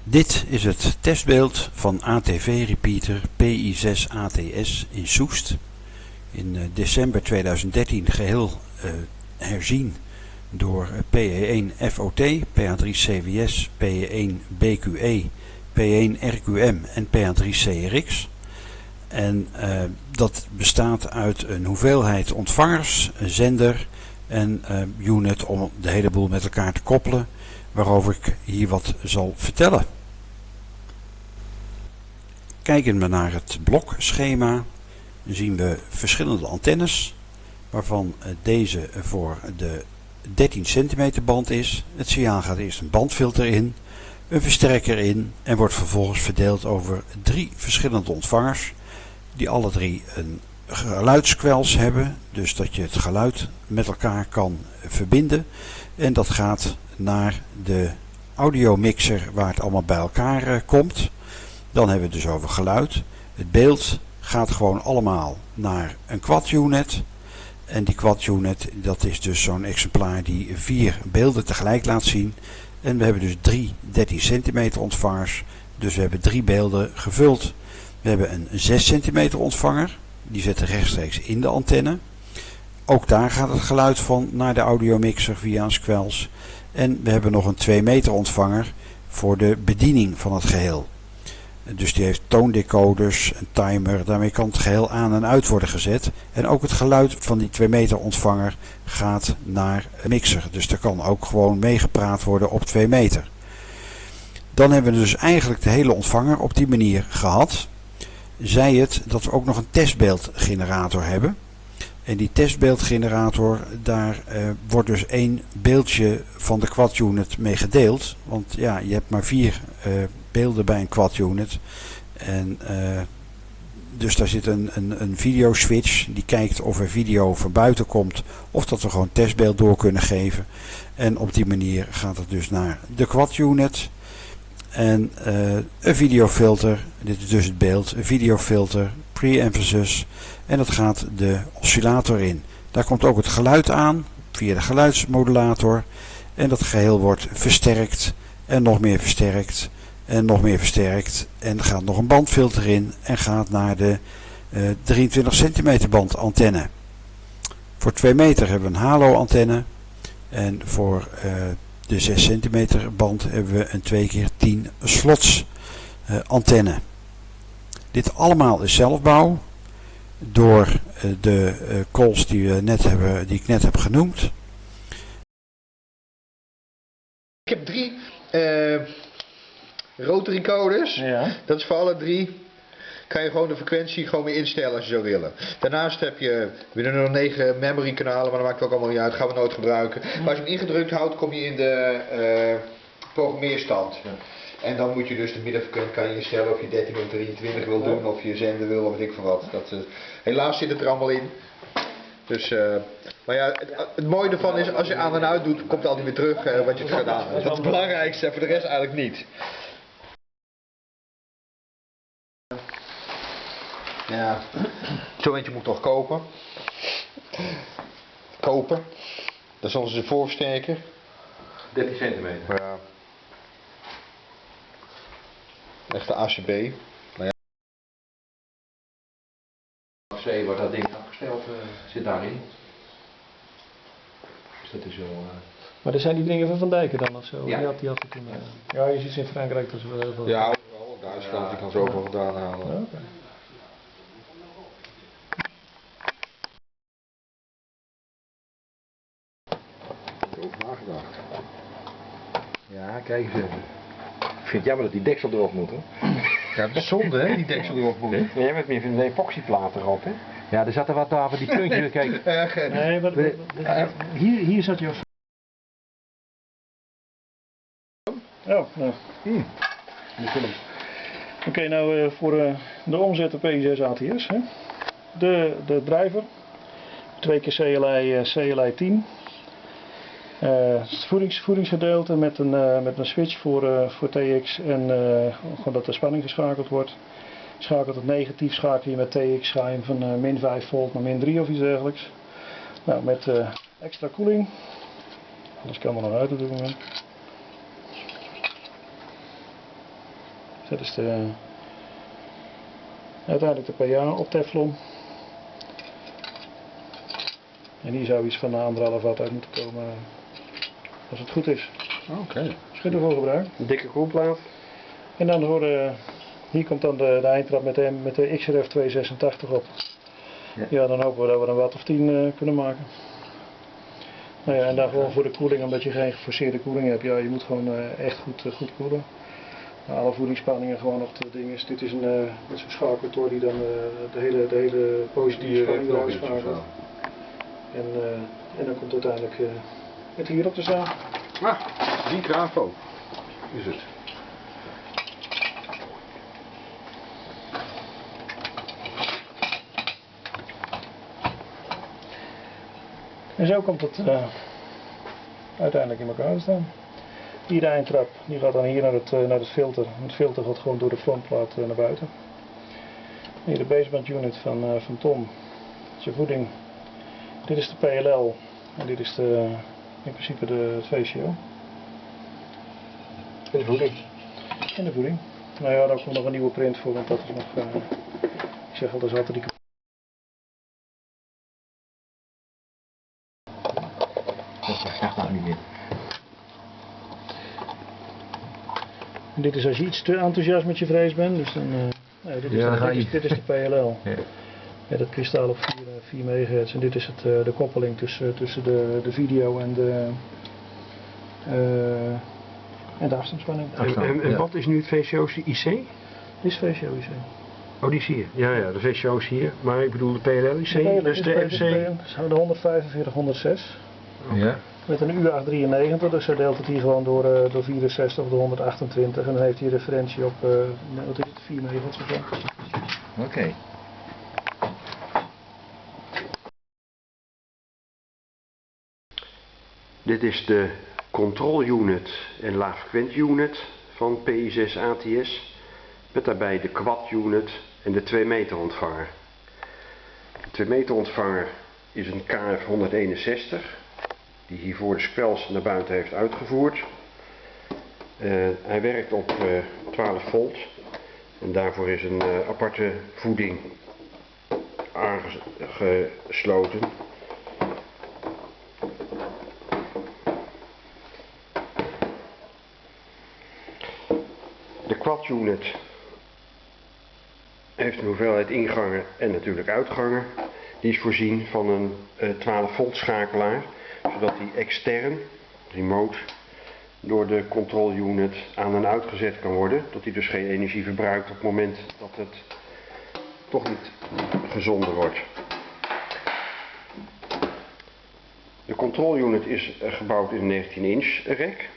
Dit is het testbeeld van ATV Repeater PI6 ATS in Soest. In december 2013 geheel herzien door PE1 FOT, PA3 CWS, PE1 BQE, P1 RQM en PA3 CRX. En dat bestaat uit een hoeveelheid ontvangers, een zender en unit om de hele boel met elkaar te koppelen, waarover ik hier wat zal vertellen. Kijken we naar het blokschema, zien we verschillende antennes, waarvan deze voor de 13 centimeter band is. Het signaal gaat eerst een bandfilter in, een versterker in en wordt vervolgens verdeeld over 3 verschillende ontvangers, die alle 3 een geluidskwels hebben, dus dat je het geluid met elkaar kan verbinden. En dat gaat naar de audiomixer waar het allemaal bij elkaar komt. Dan hebben we het dus over geluid. Het beeld gaat gewoon allemaal naar een quad unit. En die quad unit, dat is dus zo'n exemplaar die 4 beelden tegelijk laat zien. En we hebben dus 3 13 centimeter ontvangers. Dus we hebben 3 beelden gevuld. We hebben een 6 centimeter ontvanger. Die zetten rechtstreeks in de antenne. Ook daar gaat het geluid van naar de audiomixer via een squels. En we hebben nog een 2 meter ontvanger voor de bediening van het geheel. Dus die heeft toondecoders, een timer, daarmee kan het geheel aan en uit worden gezet. En ook het geluid van die 2 meter ontvanger gaat naar een mixer. Dus er kan ook gewoon meegepraat worden op 2 meter. Dan hebben we dus eigenlijk de hele ontvanger op die manier gehad. Zij het dat we ook nog een testbeeldgenerator hebben. En die testbeeldgenerator, daar wordt dus 1 beeldje van de quad unit mee gedeeld. Want ja, je hebt maar 4 beelden bij een quad unit. En dus daar zit een video switch die kijkt of er video van buiten komt. Of dat we gewoon testbeeld door kunnen geven. En op die manier gaat het dus naar de quad unit. En een videofilter, dit is dus het beeld, een videofilter, pre-emphasis. En dat gaat de oscillator in. Daar komt ook het geluid aan via de geluidsmodulator. En dat geheel wordt versterkt en nog meer versterkt en nog meer versterkt. En er gaat nog een bandfilter in en gaat naar de 23 centimeter band antenne. Voor 2 meter hebben we een halo antenne. En voor de 6 centimeter band hebben we een 2x10 slots antenne. Dit allemaal is zelfbouw door de calls die ik net heb genoemd. Ik heb 3 rotary coders. Ja. Dat is voor alle 3. Kan je gewoon de frequentie gewoon weer instellen als je zou willen. Daarnaast heb je weer nog 9 memory kanalen, maar dat maakt ook allemaal niet uit. Dat gaan we nooit gebruiken. Maar als je hem ingedrukt houdt, kom je in de programmeerstand. Ja. En dan moet je dus de middenfrequentie kan je instellen of je 13 of 23 wil doen, of je zender wil of weet ik van wat. Helaas zit het er allemaal in. Dus, maar ja, het mooie ervan is, als je aan en uit doet, komt het altijd weer terug wat je hebt gedaan. Dat is het belangrijkste, voor de rest eigenlijk niet. Ja, zo eentje moet ik toch kopen. Dat is onze voorversterker. 13 centimeter. Ja. Echte ACB. Maar ja. C wordt dat ding afgesteld, zit daarin. Dus dat is wel... Maar er zijn die dingen van Van Dijken dan of zo? Ja. Die had het toen, ja, je ziet ze in Frankrijk dat ze wel heel veel... Ja, wel, Duitsland, die kan zoveel vandaan halen. Ja, okay. Over nagedacht. Ja, kijk eens even. Ik vind het jammer dat die deksel erop moet, hè? Ja, dat is zonde, hè, die deksel erop moet. Nee, je hebt meer van de epoxyplaat erop, hè? Ja, er zat er wat daar van die puntjes, kijk. Nee, maar hier zat je... Oh, nou. Oké, nou voor de omzet op PI6 ATS. Hè. De driver. 2 keer CLI 10. Het voedingsgedeelte met een switch voor TX en gewoon dat de spanning geschakeld wordt. Schakelt het negatief, schakel je met TX, ga je van min 5 volt naar min 3 of iets dergelijks. Nou, met extra koeling. Alles kan er nog uit op dit moment. Dat is uiteindelijk de PA op Teflon. En hier zou iets van 1,5 watt uit moeten komen als het goed is. Oké. Schudden voor gebruik. Een dikke koelplaat. En dan hier komt dan de eindtrap met de XRF 286 op. Ja, dan hopen we dat we er een watt of 10 kunnen maken. Nou ja, en dan gewoon voor de koeling, omdat je geen geforceerde koeling hebt. Ja, je moet gewoon echt goed koelen. Alle voedingsspanningen gewoon nog de ding is. Dit is zo'n schakeltor die dan de hele positieve spanning eruit schakelt. En dan komt uiteindelijk het hier op te staan. Ah, die Grafo is het. En zo komt het uiteindelijk in elkaar te staan. Hier de eindtrap, die gaat dan hier naar het filter. Het filter gaat gewoon door de frontplaat naar buiten. Hier de baseband unit van Tom. Dat is je voeding. Dit is de PLL en dit is in principe het VCO. En de voeding. En de voeding. Nou ja, daar komt nog een nieuwe print voor, want dat is nog, ik zeg al, dat is altijd die. Dat nou niet meer. En dit is als je iets te enthousiast met je vrees bent, dus dan, nee, dit is de PLL. Ja. Ja, dat kristal op 4 MHz en dit is de koppeling tussen de video en de afstandsspanning. En wat is nu het VCO's IC? Dit is VCO IC. Oh, die zie je. Ja, de VCO's hier. Maar ik bedoel de PLL IC, dus de MC. De 145 ja. Met een U893, dus hij deelt het hier gewoon door 64 of door 128 en dan heeft hij referentie op, wat is het, 4 MHz of zo. Oké. Dit is de control unit en laagfrequent unit van PI6 ATS. Met daarbij de quad unit en de 2 meter ontvanger. De 2 meter ontvanger is een KF 161. Die hiervoor de spels naar buiten heeft uitgevoerd. Hij werkt op 12 volt. En daarvoor is een aparte voeding aangesloten. De quad unit heeft een hoeveelheid ingangen en natuurlijk uitgangen. Die is voorzien van een 12 volt schakelaar, zodat die extern, remote, door de control unit aan en uitgezet kan worden. Dat hij dus geen energie verbruikt op het moment dat het toch niet gezonden wordt. De control unit is gebouwd in een 19 inch rek.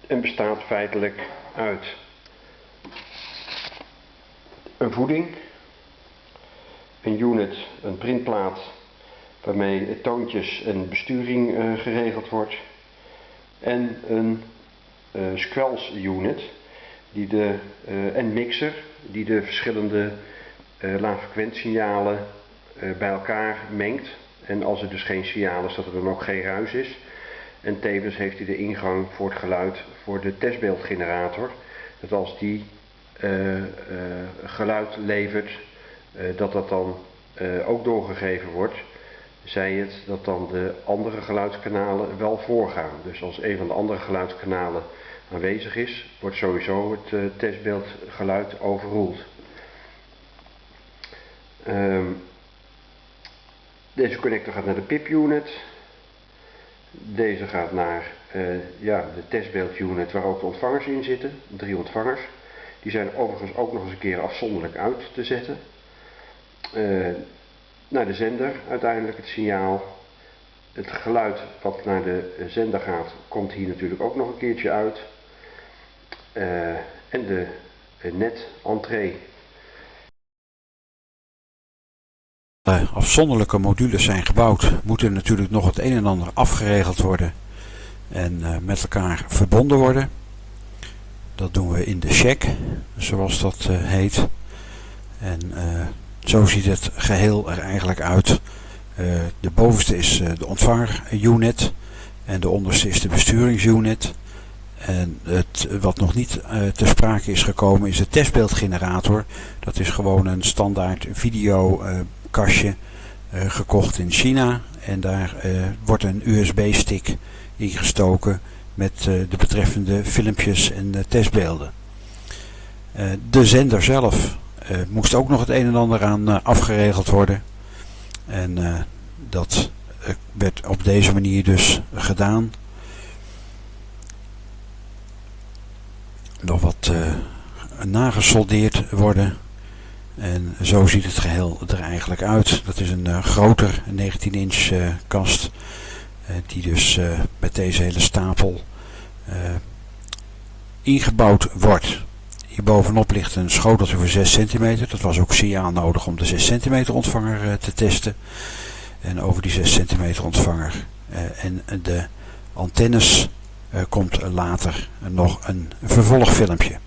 En bestaat feitelijk uit een voeding, een unit, een printplaat waarmee toontjes en besturing geregeld wordt en een squelch unit en mixer die de verschillende laagfrequentsignalen bij elkaar mengt en als er dus geen signaal is dat er dan ook geen ruis is. En tevens heeft hij de ingang voor het geluid voor de testbeeldgenerator. Dat als die geluid levert, dat dan ook doorgegeven wordt. Zij het dat dan de andere geluidskanalen wel voorgaan. Dus als een van de andere geluidskanalen aanwezig is, wordt sowieso het testbeeldgeluid overruled. Deze connector gaat naar de PIP unit. Deze gaat naar de testbeeldunit waar ook de ontvangers in zitten. 3 ontvangers. Die zijn overigens ook nog eens een keer afzonderlijk uit te zetten. Naar de zender uiteindelijk het signaal. Het geluid wat naar de zender gaat komt hier natuurlijk ook nog een keertje uit. En de net-entree. Afzonderlijke modules zijn gebouwd, moet er natuurlijk nog het een en ander afgeregeld worden en met elkaar verbonden worden. Dat doen we in de check, zoals dat heet. En zo ziet het geheel er eigenlijk uit. De bovenste is de ontvangerunit en de onderste is de besturingsunit. En wat nog niet ter sprake is gekomen is de testbeeldgenerator. Dat is gewoon een standaard videokastje gekocht in China. En daar wordt een USB-stick ingestoken met de betreffende filmpjes en testbeelden. De zender zelf moest ook nog het een en ander aan afgeregeld worden. En dat werd op deze manier dus gedaan. Nog wat nagesoldeerd worden. En zo ziet het geheel er eigenlijk uit. Dat is een groter 19-inch kast. Die dus met deze hele stapel ingebouwd wordt. Hier bovenop ligt een schoteltje voor 6 centimeter. Dat was ook SIA nodig om de 6 centimeter ontvanger te testen. En over die 6 centimeter ontvanger en de antennes komt later nog een vervolgfilmpje.